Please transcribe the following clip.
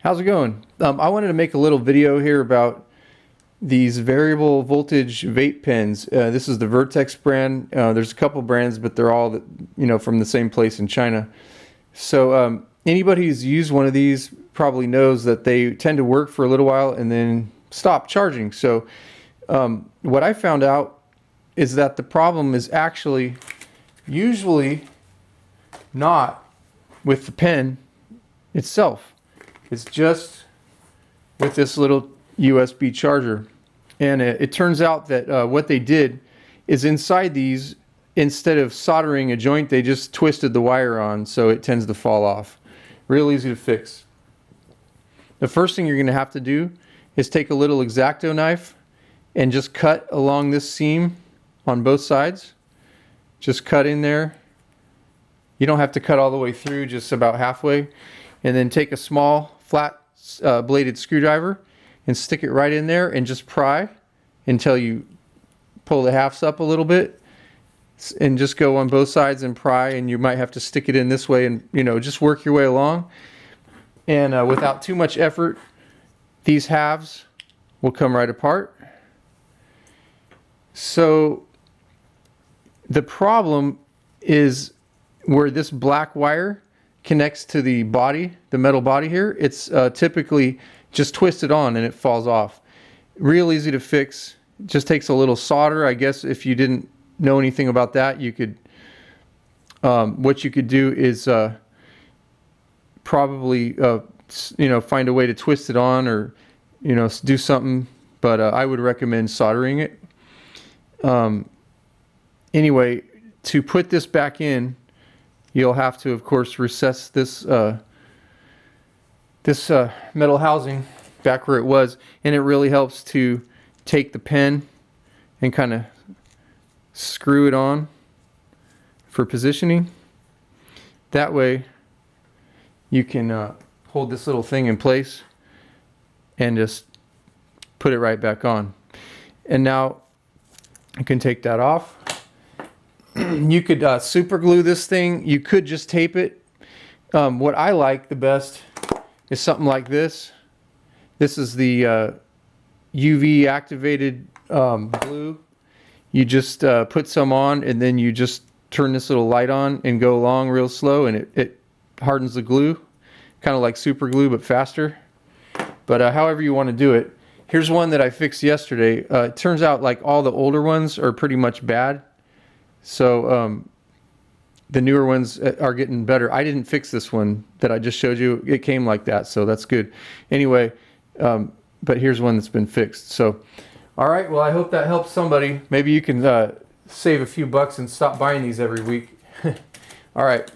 How's it going? I wanted to make a little video here about these variable voltage vape pens. This is the Vertex brand. There's a couple brands, but they're all from the same place in China. So anybody who's used one of these probably knows that they tend to work for a little while and then stop charging. So what I found out is that the problem is actually usually not with the pen itself. It's just with this little USB charger. And it turns out that what they did is inside these, instead of soldering a joint, they just twisted the wire on, so it tends to fall off. Real easy to fix. The first thing you're going to have to do is take a little X-Acto knife and just cut along this seam on both sides. Just cut in there. You don't have to cut all the way through, just about halfway. And then take a small flat bladed screwdriver and stick it right in there and just pry until you pull the halves up a little bit, and just go on both sides and pry. And you might have to stick it in this way and just work your way along. And without too much effort, these halves will come right apart. So the problem is where this black wire connects to the body, the metal body here. It's typically just twisted on and it falls off. Real easy to fix. It just takes a little solder. I guess if you didn't know anything about that, you could what you could do is probably find a way to twist it on, or do something, but I would recommend soldering it. Anyway, to put this back in, you'll have to, of course, recess this metal housing back where it was, and it really helps to take the pen and kind of screw it on for positioning. That way you can hold this little thing in place and just put it right back on. And now you can take that off. You could super glue this thing. You could just tape it. What I like the best is something like this. This is the UV activated glue. You just put some on, and then you just turn this little light on and go along real slow, and it hardens the glue, kind of like super glue but faster. But however you want to do it. Here's one that I fixed yesterday. It turns out like all the older ones are pretty much bad. So the newer ones are getting better. I didn't fix this one that I just showed you. It came like that, so that's good. Anyway, but here's one that's been fixed. So, all right, well, I hope that helps somebody. Maybe you can save a few bucks and stop buying these every week. All right.